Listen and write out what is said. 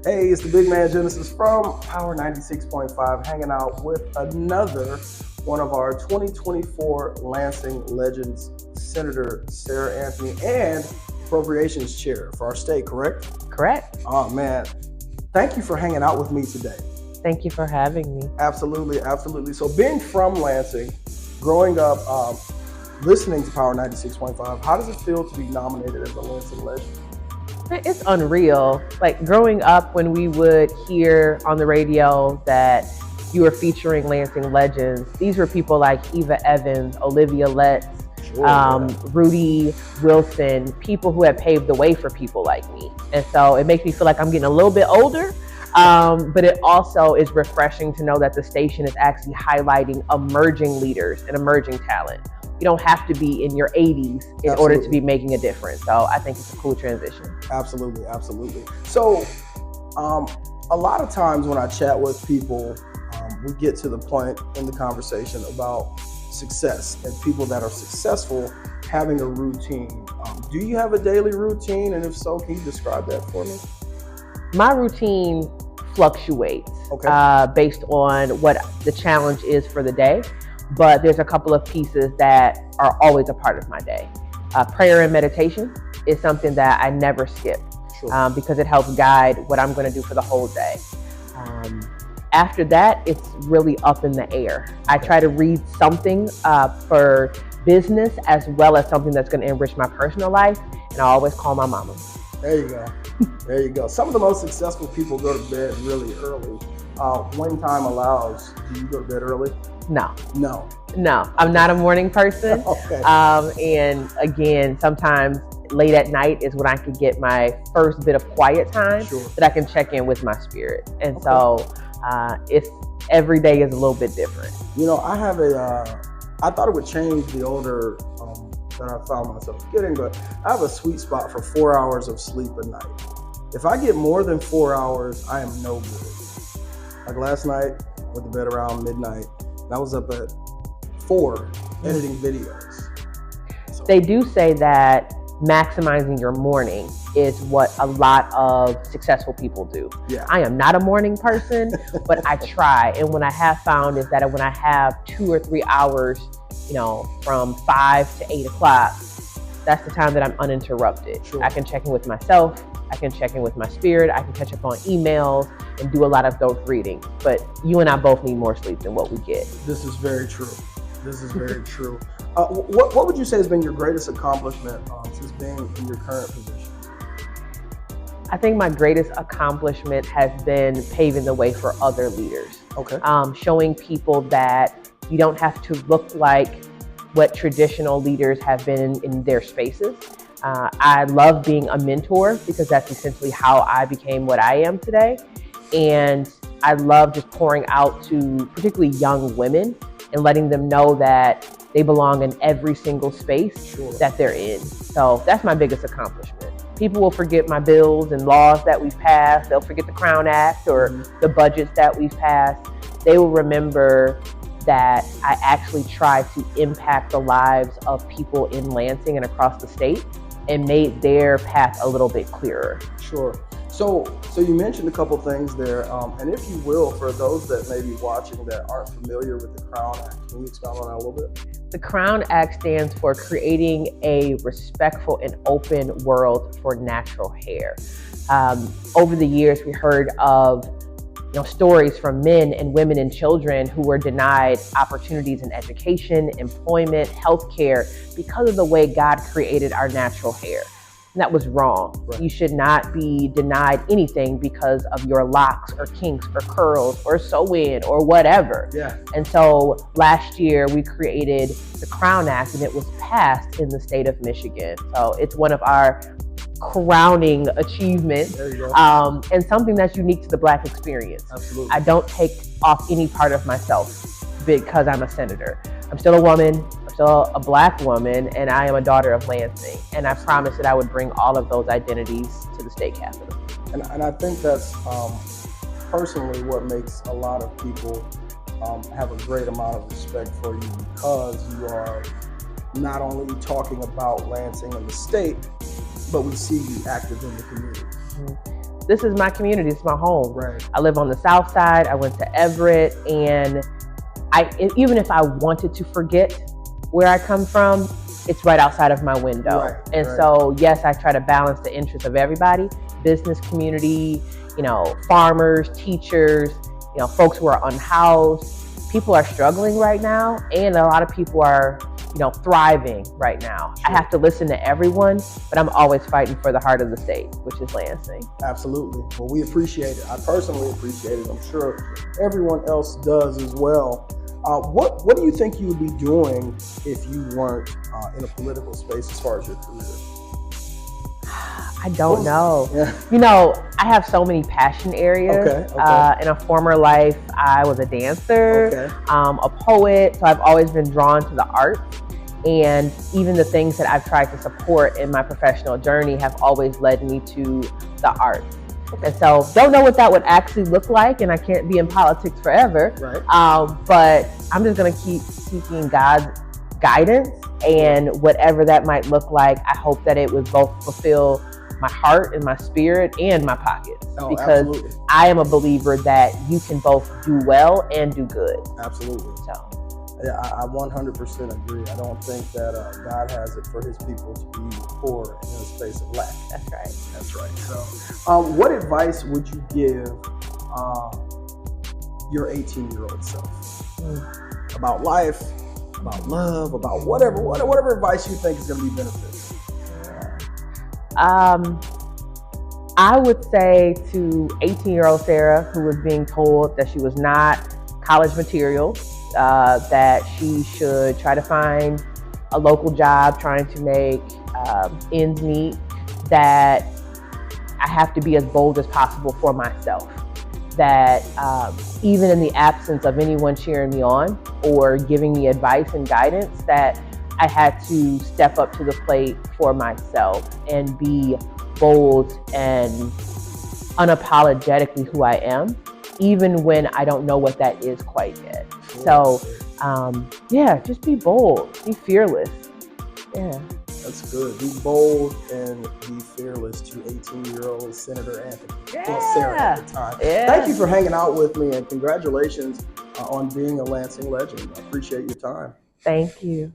Hey, it's the big man Genesis from Power 96.5, hanging out with another one of our 2024 Lansing Legends, Senator Sarah Anthony, and Appropriations Chair for our state, correct? Correct. Oh, man. Thank you for hanging out with me today. Thank you for having me. Absolutely, absolutely. So being from Lansing, growing up, listening to Power 96.5, how does it feel to be nominated as a Lansing Legend? It's unreal. Like growing up when we would hear on the radio that you were featuring Lansing Legends, these were people like Eva Evans, Olivia Letts, Rudy Wilson, people who had paved the way for people like me. And so it makes me feel like I'm getting a little bit older, but it also is refreshing to know that the station is actually highlighting emerging leaders and emerging talent. You don't have to be in your 80s in order to be making a difference. So I think it's a cool transition. Absolutely, absolutely. So a lot of times when I chat with people, we get to the point in the conversation about success and people that are successful having a routine. Do you have a daily routine? And if so, can you describe that for me? My routine fluctuates based on what the challenge is for the day. But there's a couple of pieces that are always a part of my day. Prayer and meditation is something that I never skip because it helps guide what I'm going to do for the whole day. After that, it's really up in the air. I try to read something for business as well as something that's going to enrich my personal life, and I always call my mama. There you go. There you go. Some of the most successful people go to bed really early. When time allows, do you go to bed early? No, No, I'm not a morning person. Okay. And again, sometimes late at night is when I can get my first bit of quiet time that I can check in with my spirit. And so it's every day is a little bit different. You know, I have I thought it would change the older that I found myself getting, but I have a sweet spot for 4 hours of sleep a night. If I get more than 4 hours, I am no good. Like last night, went to bed around midnight. I was up at 4 editing videos. So. They do say that maximizing your morning is what a lot of successful people do. Yeah. I am not a morning person, but I try. And what I have found is that when I have 2 or 3 hours, you know, from 5 to 8 o'clock, that's the time that I'm uninterrupted. I can check in with myself. I can check in with my spirit. I can catch up on emails and do a lot of those readings. But you and I both need more sleep than what we get. This is very true. This is very true. What would you say has been your greatest accomplishment since being in your current position? I think my greatest accomplishment has been paving the way for other leaders. Showing people that you don't have to look like what traditional leaders have been in their spaces. I love being a mentor because that's essentially how I became what I am today. And I love just pouring out to particularly young women and letting them know that they belong in every single space that they're in. So that's my biggest accomplishment. People will forget my bills and laws that we've passed. They'll forget the Crown Act or the budgets that we've passed. They will remember that I actually tried to impact the lives of people in Lansing and across the state and made their path a little bit clearer. Sure. So you mentioned a couple things there, and if you will, for those that may be watching that aren't familiar with the Crown Act, can you expound on that a little bit? The Crown Act stands for creating a respectful and open world for natural hair. Over the years, we heard of stories from men and women and children who were denied opportunities in education, employment, healthcare because of the way God created our natural hair. And that was wrong. You should not be denied anything because of your locks or kinks or curls or sew-in or whatever. And so last year we created the Crown Act and it was passed in the state of Michigan. So it's one of our crowning achievements and something that's unique to the Black experience. Absolutely. I don't take off any part of myself because I'm a senator. I'm still a woman, I'm still a Black woman, and I am a daughter of Lansing. And I promised that I would bring all of those identities to the state capitol. And I think that's personally what makes a lot of people have a great amount of respect for you, because you are not only talking about Lansing and the state, but we see you active in the community. this is my community, it's my home. Right. I live on the South Side. I went to Everett, and even if I wanted to forget where I come from, it's right outside of my window. Right, and right. So yes, I try to balance the interests of everybody, business community, farmers, teachers, folks who are unhoused. People are struggling right now, and a lot of people are, thriving right now. Sure. I have to listen to everyone, but I'm always fighting for the heart of the state, which is Lansing. Absolutely. Well, we appreciate it. I personally appreciate it. I'm sure everyone else does as well. What do you think you would be doing if you weren't in a political space as far as your career? I don't know. Yeah. I have so many passion areas. Okay. In a former life, I was a dancer, a poet, so I've always been drawn to the arts. And even the things that I've tried to support in my professional journey have always led me to the arts. And so don't know what that would actually look like, and I can't be in politics forever. Right. But I'm just going to keep seeking God's guidance, and whatever that might look like, I hope that it would both fulfill my heart and my spirit and my pockets. Because absolutely. I am a believer that you can both do well and do good. Absolutely. So. Yeah, I 100% agree. I don't think that God has it for his people to be poor in a space of lack. That's right. That's right. So, what advice would you give your 18-year-old self about life, about love, about whatever advice you think is going to be beneficial? I would say to 18-year-old Sarah, who was being told that she was not college material, that she should try to find a local job trying to make ends meet, that I have to be as bold as possible for myself, that even in the absence of anyone cheering me on or giving me advice and guidance, that I had to step up to the plate for myself and be bold and unapologetically who I am, even when I don't know what that is quite yet. So, just be bold, be fearless. Yeah. That's good. Be bold and be fearless to 18-year-old Senator Anthony. Yeah. Well, Sarah at the time. Yeah. Thank you for hanging out with me, and congratulations on being a Lansing legend. I appreciate your time. Thank you.